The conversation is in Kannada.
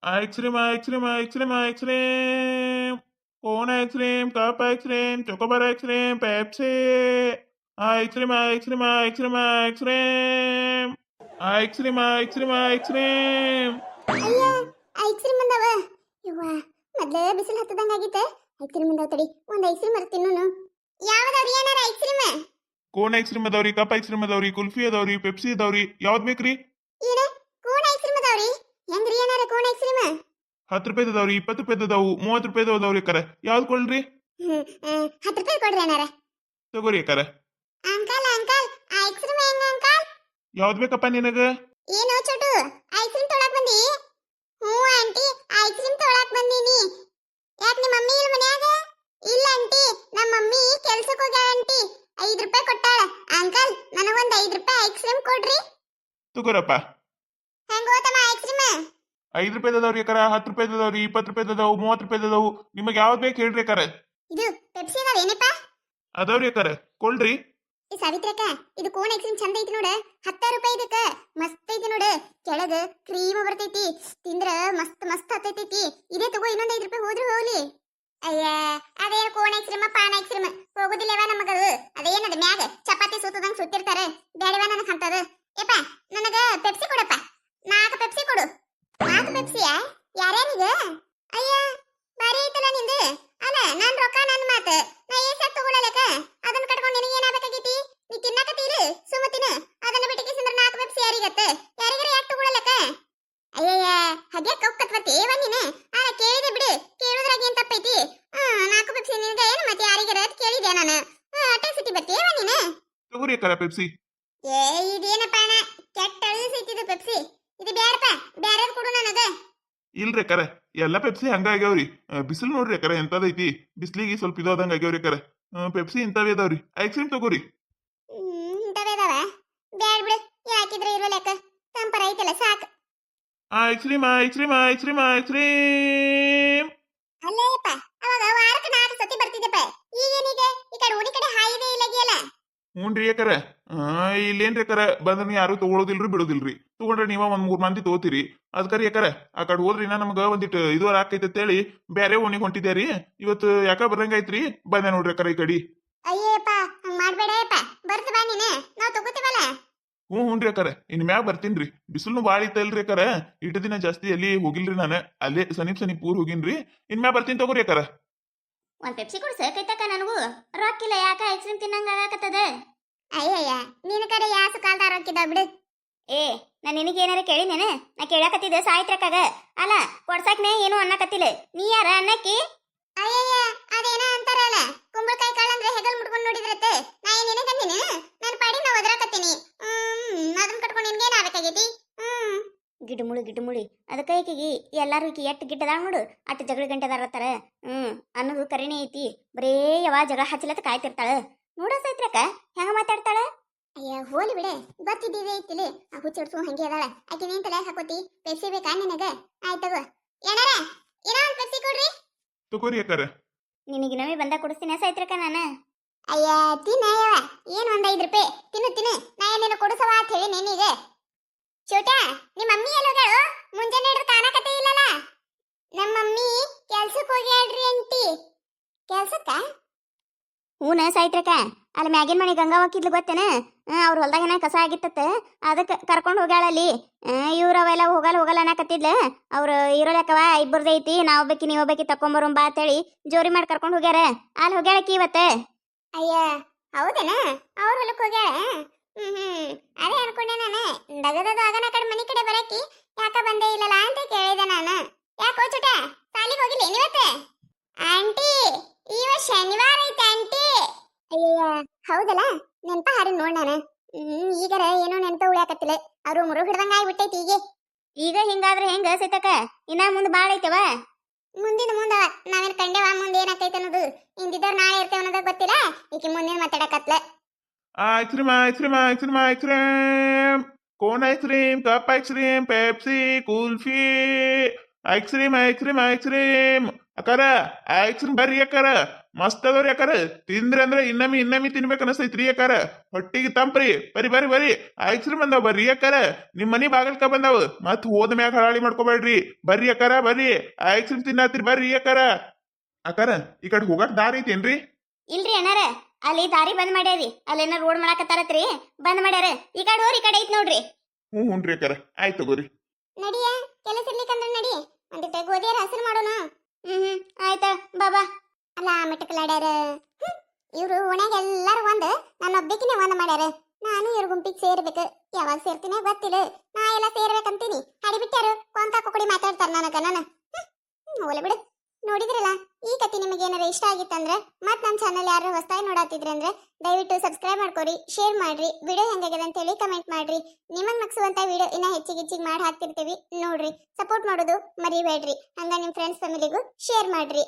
ice cream ice cream ice cream ice cream cone ice cream cup ice cream chocobar ice cream Pepsi ice cream ice cream ice cream ice cream ice cream ice cream ice cream ಅಯ್ಯ ಐಸ್ ಕ್ರೀಮ್ ಬಂದವ ಇವ್ವ ಮೊದ್ಲೇ ಬಿಸಿಲು ಹತ್ತದಂಗಾಗಿತ್ತೆ ಐಸ್ ಕ್ರೀಮ್ ಬಂದವ ತಡಿ ಒಂದು ಐಸ್ ಕ್ರೀಮ್ ತಿನ್ನೋನು ಯಾವ್ದವ್ರಿ ಏನಾರ ಐಸ್ ಕ್ರೀಮ್ कोन आइसक्रीम अदाव्री कप आइसक्रीम अदाव्री कुल्फी अदाव्री पेप्सी अदाव्री याವ್ದು ಬೇಕ್ರಿ ಏನ ಕೋನ್ ಐಸ್ ಕ್ರೀಮ್ ಅದಾವ್ರಿ ಹೆಂಗ್ರಿ ಏನಾರ ಕೋನ್ ಐಸ್ ಕ್ರೀಮ್ 10 ರೂಪಾಯಿ ಅದಾವ್ರಿ 20 ರೂಪಾಯಿ ಅದಾವು 30 ರೂಪಾಯಿ ಅದಾವ್ರಿ ಕರ ಯಾವ್ದು ಕೊಡ್ರಿ 10 ರೂಪಾಯಿ ಕೊಡ್ರಿ ಏನಾರ ತಗೋರಿ ಕರ ಅಂಕಲ್ ಅಂಕಲ್ ಐಸ್ ಕ್ರೀಮ್ ಹೆಂಗ ಅಂಕಲ್ ಯಾವ್ದು ಬೇಕಪ್ಪ ನಿನಗ ಏನೋ ಚೋಟು ಐಸ್ ಕ್ರೀಮ್ ತೊಳಕ್ ಬಂದಿ ಹ್ಞೂ ಆಂಟಿ ಐಸ್ ಕ್ರೀಮ್ ತೊಳಕ್ ಬಂದೀನಿ ಯಾಕೆ ನಿಮ್ಮ ಮಮ್ಮಿ ಇಲ್ಲ ಮನ್ಯಾಗ ಇಲ್ಲ ಆಂಟಿ ನಮ್ಮ ಮಮ್ಮಿ ಕೆಲ್ಸಕ್ಕೆ ಹೋಗ್ಯಾಳ ಆಂಟಿ 5 ರೂಪಾಯಿ ಕೊಟ್ಟಾಳ ಅಂಕಲ್ ನನಗೊಂದು 5 ರೂಪಾಯಿ ಐಸ್ ಕ್ರೀಮ್ ಕೊಡ್ರಿ ತಗೋರಪ್ಪ ಹೆಂಗ್ ಹೋತಮ್ಮ ಐಸ್ ಕ್ರೀಮ್ 5 ರೂಪಾಯಿ ಅದಾವ್ರಿ ಕರ 10 ರೂಪಾಯಿ ಅದಾವ್ರಿ 20 ರೂಪಾಯಿ ಅದಾವು 30 ರೂಪಾಯಿ ಅದಾವು ನಿಮಗೆ ಯಾವ್ದು ಬೇಕು ಹೇಳ್ರಿ ಕರ ಇದು ಪೆಪ್ಸಿ ಅದಾವೇನಪ್ಪ ಅದಾವ್ರಿ ಕರ ಕೊಡ್ರಿ ಈ ಸಾವಿತ್ರಕ್ಕ ಇದು ಕೋನ್ ಐಸ್ ಕ್ರೀಮ್ ಚಂದ ಐತಿ ನೋಡ 10 ರೂಪಾಯಿ ಇದಕ್ಕ ಮಸ್ತ್ ಐತಿ ನೋಡ ಕೆಳಗ ಕ್ರೀಮ್ ಬರ್ತೈತಿ ತಿಂದ್ರ ಮಸ್ತ್ ಮಸ್ತ್ ಹತ್ತೈತಿ ಇದೇ ತಗೋ ಇನ್ನೊಂದು 5 ರೂಪಾಯಿ ಹೋದ್ರು ಹೋಗ್ಲಿ ಅಯ್ಯ ಅದೇನು cone ice cream paan ice cream ಹೋಗುದಿಲ್ಲವ ನಮಗದು ಅದೇನದ ಮ್ಯಾಗ ಚಪಾತಿ ಸುತ್ತದಂಗ್ ಸುತ್ತಿರ್ತಾರೆ ಬೇಡವ ನನಗೆ ಅಂತದ ಏಪ ನನಗ ಪೆಪ್ಸಿ ಕೊಡಪ್ಪ 4 ಪೆಪ್ಸಿ ಕೊಡು 4 ಪೆಪ್ಸಿಯಾ ಯಾರ್ಯಾರಿಗ ಅಯ್ಯ ಬಾರಿ ಐತಲ್ಲ ನಿಂದು ಅಲ್ಲ ನನ್ ರೊಕ್ಕ ನನ್ ಮಾತು ನಾ ಏಸಾಕ್ ತಗೊಳ್ಳಲಕ ಅದನ್ನ ಕಟ್ಕೊಂಡು ನಿನಗೆ ಏನಾಗಬೇಕಾಗೈತಿ ನೀ ತಿನ್ನಕತ್ತೀರಿ ಸುಮ್ಮತಿನ ಅದನ್ನ ಬಿಟ್ಟಿಗೆ ಸಿಂದ್ರ 4 ಪೆಪ್ಸಿ ಯಾರಿಗತ್ತ ಯಾರಿಗಾರ ಯಾಕೆ ತಗೊಳ್ಳಲಕ ಅಯ್ಯಯ್ಯ ಹಾಗೆ ಕೌಕತ್ವತಿ ನೀನ ಅಲ್ಲ ಕೇಳಿದೆ ಬಿಡು ಕೇಳುದ್ರಾಗ ಏನ್ ತಪ್ಪೈತಿ 4 ಪೆಪ್ಸಿ ನಿನಗೆ ಏನು ಮತ್ತೆ ಯಾರಿಗಾರ ಅಂತ ಕೇಳಿದೆ ನಾನು ಅಟೆ ಸಿಟಿ ಬರ್ತೀವ ನೀನು ತಗೋರಿ ಕರ ಪೆಪ್ಸಿ ಏ ಇದೇನಪ್ಪ ಅಣ್ಣ ಕೆಟ್ಟ ಅಳಿಸೈತಿದು ಪೆಪ್ಸಿ ಇದು ಬ್ಯಾಡಪ್ಪ ಬ್ಯಾರೇದ್ ಕೊಡು ನನಗ ಇಲ್ರಿ ಕರ ಎಲ್ಲ ಪೆಪ್ಸಿ ಹಂಗ ಆಗ್ಯಾವ್ರಿ ಬಿಸಿಲು ನೋಡ್ರಿ ಕರ ಎಂತದೈತಿ ಬಿಸ್ಲಿಗೆ ಸ್ವಲ್ಪ ಇದಾದಂಗ ಆಗ್ಯಾವ್ರಿ ಕರ ಪೆಪ್ಸಿ ಇಂತವೇ ಅದಾವ್ರಿ ಐಸ್ ಕ್ರೀಮ್ ತಗೋರಿ ಇಂತವೇ ಅದಾವ ಬ್ಯಾಡ್ ಬಿಡು ಯಾಕಿದ್ರೆ ಇರೋ ಲೆಕ್ಕ ತಂಪರ ಐತಲ್ಲ ಸಾಕು ice cream ice cream ice cream ice cream ಅಲ್ಲೇಪ್ಪ ಅವಾಗ ವಾರಕ್ಕೆ 4 ಸತಿ ಬರ್ತಿದ್ದಪ್ಪ ಈಗೇನೀಗ ಈ ಕಡೆ ಓಡಿ ಕಡೆ ಹಾಯಿದೆ ಇಲ್ಲಗಿಯಲ್ಲ ಹ್ಞೂನ್ರಿ ಯಾಕರ ಇಲ್ಲೇನ್ರಿ ಕರ ಬಂದ್ರ ಯಾರು ತಗೊಳೋದಿಲ್ರಿ ಬಿಡೋದಿಲ್ರಿ ತಗೊಂಡ್ರೆ ನೀವ ಒಂದ್ 3 ಮಂದಿ ತಗೋತೀರಿ ಅದ್ಕರಿ ಯಾಕರ ಆ ಕಡೆ ಹೋದ್ರಿ ನಮ್ಗ ಒಂದಿಟ್ಟು ಇದು ಆಕೈತೆ ಅಂತೇಳಿ ಬೇರೆ ಓಣಿಗೆ ಹೊಂಟಿದ್ಯಾರಿ ಇವತ್ತು ಯಾಕ ಬರಂಗೈತ್ರಿ ಬಂದೆ ನೋಡ್ರಿ ಕರ ಈ ಕಡಿ ಅಯ್ಯಪ್ಪ ಹಂಗ ಮಾಡ್ಬೇಡಪ್ಪ ಬರ್ತ ಬಾ ನೀನು ನಾವು ತಗೋತೀವಲ್ಲ ಹ್ಞೂನ್ರಿ ಅಕ್ಕಾರ ಇನ್ ಮ್ಯಾಗ ಬರ್ತೀನ್ರಿ ಬಿಸಿಲು ಭಾಳ ಐತಲ್ರಿ ಅಕ್ಕಾರ ಇಟ್ಟು ದಿನ ಜಾಸ್ತಿ ಎಲ್ಲಿ ಹೋಗಿಲ್ರಿ ನಾನು ಅಲ್ಲೇ ಸನೀಪ್ ಊರ್ ಹೋಗಿನ್ರಿ ಇನ್ ಮ್ಯಾಗ ಬರ್ತೀನಿ ತಗೋರಿ ಅಕ್ಕಾರ ಒಂದ್ ಪೆಪ್ಸಿ ಕೊಡು ಸಾಕೈತಕ್ಕ ನನಗೂ ರೊಕ್ಕಿಲ್ಲ ಯಾಕ ಐಸ್ ಕ್ರೀಮ್ ತಿನ್ನಂಗ ಆಗಕತ್ತದ ಅಯ್ಯಯ್ಯ ನಿನ್ನ ಕಡೆ ಯಾಸು ಕಾಲ್ದ ರೊಕ್ಕಿದ ಬಿಡು ಏ ನಾನು ನಿನಗೆ ಏನಾರ ಕೇಳಿನೇನ ನಾ ಕೇಳಕತ್ತಿದ್ದೆ ಸಾಯ್ತ್ರಕ್ಕಾಗ ಅಲ್ಲ ಕೊಡ್ಸಾಕ್ನೆ ಏನು ಅನ್ನಕತ್ತಿಲ್ಲ ನೀ ಯಾರ ಅನ್ನಕ್ಕಿ ಅಯ್ಯಯ್ಯ ಅದೇನ ಅಂತಾರಲ್ಲ ಕುಂಬಳಕಾಯಿ ಕಾಳು ಅಂದ್ರೆ ಹೆಗಲ್ ಮುಟ್ಕೊಂಡು ನೋಡಿದ್ರತ್ತೆ ನಾ ಏನ್ ನಿನಗಂದಿನಿ ನಾನು ಪಾಡಿ ನಾ ಒದರಾಕತ್ತೀನಿ ಅದನ್ನ ಕಟ್ಕೊಂಡು ನಿನ್ಗೇನ್ ಆಗಬೇಕಾಗೈತಿ ಗಿಡುಮುಳಿ ಅದಕ್ಕೆ ಈಕಿಗೆ ಎಲ್ಲಾರು ಈಕಿ ಎಟ್ಟು ಗಿಟ್ಟದಾಳ ನೋಡು ಅಟ್ಟು ಜಗಳ ಗಂಟೆದಾರತ್ತಾರ ಅನ್ನೋದು ಕರಿಣೆ ಐತಿ ಬರೇ ಯಾವ ಜಗಳ ಹಚ್ಚಲತ್ತ ಕಾಯ್ತಿರ್ತಾಳ ನೋಡ ಸೈತ್ರಕ್ಕ ಹೆಂಗ ಮಾತಾಡ್ತಾಳ ಅಯ್ಯ ಹೋಲಿ ಬಿಡೆ ಗೊತ್ತಿದ್ದಿದೆ ಐತಿಲಿ ಆ ಹುಚ್ಚಿಡ್ಸು ಹಂಗೆ ಅದಾಳ ಆಕೆ ನೀನ್ ತಲೆ ಹಾಕೋತಿ ಪೆಪ್ಸಿ ಬೇಕಾ ನಿನಗ ಆಯ್ತಗೋ ಏನಾರ ಏನೋ ಒಂದು ಪೆಪ್ಸಿ ಕೊಡ್ರಿ ತಗೋರಿ ಅಕ್ಕಾರ ನಿನಗೆ ನಮಗೆ ಬಂದ ಕೊಡಿಸ್ತೀನಿ ಸೈತ್ರಕ್ಕ ನಾನು ಅಯ್ಯ ತಿನ್ನಯ್ಯವ ಏನು ಒಂದು 5 ರೂಪಾಯಿ ತಿನ್ನು ನಾ ಏನೇನು ಕೊಡಿಸವ ಅಂತ ಹೇಳಿ ನೀನೀಗ ಚೋಟ ನಿಮ್ಮ ಮಮ್ಮಿ ಎಲ್ಲೋಗಳು ಮುಂಜಾನೆ ಹಿಡಿದು ಕಾಣಕತ್ತೆ ಇಲ್ಲಲ್ಲ ನಮ್ಮ ಮಮ್ಮಿ ಕೆಲ್ಸಕ್ಕೆ ಹೋಗ್ಯಾಳ್ರಿ ಅಂಟಿ ಕೆಲ್ಸಕ್ಕ ಹೂನ ಸಾಯ್ತ್ರಕ್ಕ ಅಲ್ಲಿ ಮ್ಯಾಗಿನ ಮನೆ ಗಂಗಾವ್ ಹಾಕಿದ್ಲು ಗೊತ್ತೇನ ಅವ್ರ ಹೊಲ್ದಾಗೇನ ಕಸ ಆಗಿತ್ತತ್ತ ಅದಕ್ಕೆ ಕರ್ಕೊಂಡು ಹೋಗ್ಯಾಳಲ್ಲಿ ಇವ್ರವೆಲ್ಲ ಹೋಗಲ್ಲ ಅನ್ನಕತ್ತಿದ್ಲ ಅವ್ರು ಇರೋಲಕ್ಕವ ಇಬ್ಬರದೇ ಐತಿ ನಾವು ಬೇಕಿ ನೀವು ಬೇಕಿ ತಕೊಂಬರೋಂ ಬಾ ಅಂತೇಳಿ ಜೋರಿ ಮಾಡಿ ಕರ್ಕೊಂಡು ಹೋಗ್ಯಾರ ಅಲ್ಲಿ ಹೋಗ್ಯಾಳಕಿ ಇವತ್ತು ಅಯ್ಯ ಹೌದೇನ ಅವ್ರ ಹೊಲಕ್ಕೆ ಹೋಗ್ಯಾಳ ಅದೇ ಅನ್ಕೊಂಡೆ ನಾನು ದಗದದು ಆಗನ ಕಡೆ ಮನೆ ಕಡೆ ಬರಕಿ ಯಾಕ ಬಂದೇ ಇಲ್ಲಲ್ಲ ಅಂತ ಕೇಳಿದೆ ನಾನು ಯಾಕೋ ಚುಟ ಸಾಲಿಗೆ ಹೋಗಿಲ್ಲ ನೀವತ್ತೆ ಆಂಟಿ ಇವ ಶನಿವಾರ ಐತೆ ಆಂಟಿ ಅಯ್ಯ ಹೌದಲ್ಲ ನೆನಪ ಹಾರಿ ನೋಡ್ ನಾನು ಈಗರ ಏನೋ ನೆನಪ ಉಳಿಯಾಕತ್ತಿಲ್ಲ ಅವ್ರು ಮುರು ಹಿಡ್ದಂಗ ಆಗ್ಬಿಟ್ಟೈತಿ ಈಗ ಹಿಂಗಾದ್ರೆ ಹೆಂಗ ಸೈತಕ ಇನ್ನ ಮುಂದೆ ಬಾಳ ಐತವ ಮುಂದಿನ ಮುಂದವ ನಾವೇನ್ ಕಂಡೇವ ಮುಂದೆ ಏನಾಕೈತೆ ಅನ್ನೋದು ಹಿಂದಿದ್ದವ್ರು ನಾಳೆ ಇರ್ತೇವೆ ಅನ್ನೋದು ಗೊತ್ತಿಲ್ಲ ಈಕಿ ಮುಂದಿನ ಮಾತಾಡಕತ್ಲ ice cream ice cream ice cream ice cream cone ice cream cup ice cream Pepsi kulfi ice cream ice cream ice cream ಅಕ್ಕಾರ ಐಸ್ ಕ್ರೀಮ್ ಬರ್ರಿ ಅಕ್ಕಾರ ಮಸ್ತ್ ಅದಾವ್ರಿ ಅಕ್ಕಾರ ತಿಂದ್ರಿ ಅಂದ್ರೆ ಇನ್ನಮ್ಮಿ ತಿನ್ಬೇಕು ಅನಸ್ತೈತ್ರಿ ಅಕ್ಕಾರ ಹೊಟ್ಟಿಗೆ ತಂಪ್ರಿ ಬರ್ರಿ ಐಸ್ ಕ್ರೀಮ್ ಬಂದಾವ ಬರ್ರಿ ಅಕ್ಕಾರ ನಿಮ್ ಮನಿ ಬಾಗಲ್ಕ ಬಂದಾವ ಮತ್ ಹೋದ ಮ್ಯಾಗ ಹಳಾಳಿ ಮಾಡ್ಕೋಬೇಡ್ರಿ ಬರ್ರಿ ಅಕ್ಕಾರ ಬರ್ರಿ ಐಸ್ ಕ್ರೀಮ್ ತಿನ್ನತ್ರಿ ಬರ್ರಿ ಅಕ್ಕಾರ ಅಕ್ಕಾರ ಈ ಕಡೆ ಹೋಗಕ್ ದಾರಿ ಐತೇನ್ರಿ ಇಲ್ರಿ ಅಣ್ಣಾರ ಅಲ್ಲಿ ದಾರಿ ಬಂದ್ ಮಾಡ್ಯಾರಿ ಅಲ್ಲೇನ ರೋಡ್ ಮಾಡಾಕತ್ತಾರತ್ರಿ ಬಂದ್ ಮಾಡ್ಯಾರ ಈ ಕಡೆ ಹೋರಿ ಈ ಕಡೆ ಐತ್ ನೋಡ್ರಿ ಹ್ಞೂನ್ರಿ ಅಕ್ಕಾರ ಆಯ್ತು ತಗೋರಿ ನಡಿಯ ಕೆಲಸ ಇರ್ಲಿಕ್ಕಂದ್ರ ನಡಿ ಒಂದಿಟ್ಟ ಗೋಧಿಯರ ಹಸಿರು ಮಾಡೋಣ ಆಯ್ತಾ ಬಾಬಾ ಅಲ್ಲ ಮಿಟಕಲಾಡ್ಯಾರ ಇವ್ರು ಓಣ್ಯಾಗ ಎಲ್ಲಾರು ನನ್ನ ಒಬ್ಬಕಿನೇ ಒಂದ್ ಮಾಡ್ಯಾರ ನಾನು ಇವ್ರ ಗುಂಪಿಗೆ ಸೇರ್ಬೇಕು ಯಾವಾಗ ಸೇರ್ತೀನಿ ಗೊತ್ತಿಲ್ಲ ನಾ ಎಲ್ಲ ಸೇರ್ಬೇಕಂತೀನಿ ಹಡಿಬಿಟ್ಟಾರು ಕೊಂಕ ಕುಕುಡಿ ಮಾತಾಡ್ತಾರ ನನಗ ಓಲೆ ಬಿಡು ನೋಡಿದ್ರಲ್ಲ ಈ ಕತೆ ನಿಮಗೆ ಏನಾರ ಇಷ್ಟ ಆಗಿತ್ತಂದ್ರೆ ಮತ್ ನಮ್ಮ ಚಾನಲ್ ಯಾರು ಹೊಸದಾಗಿ ನೋಡಾತಿದ್ರೆ ಅಂದ್ರೆ ದಯವಿಟ್ಟು ಸಬ್ಸ್ಕ್ರೈಬ್ ಮಾಡ್ಕೊರಿ ಶೇರ್ ಮಾಡ್ರಿ ವಿಡಿಯೋ ಹೆಂಗಾಗಿದೆ ಅಂತ ಹೇಳಿ ಕಮೆಂಟ್ ಮಾಡ್ರಿ ನಿಮಗ್ ನಕ್ಸುವಂತ ವಿಡಿಯೋ ಇನ್ನ ಹೆಚ್ಚಿಗೆ ಮಾಡಿ ಹಾಕ್ತಿರ್ತೀವಿ ನೋಡ್ರಿ ಸಪೋರ್ಟ್ ಮಾಡೋದು ಮರಿಬೇಡ್ರಿ ಹಂಗ ನಿಮ್ ಫ್ರೆಂಡ್ಸ್ ಫ್ಯಾಮಿಲಿಗೂ ಶೇರ್ ಮಾಡ್ರಿ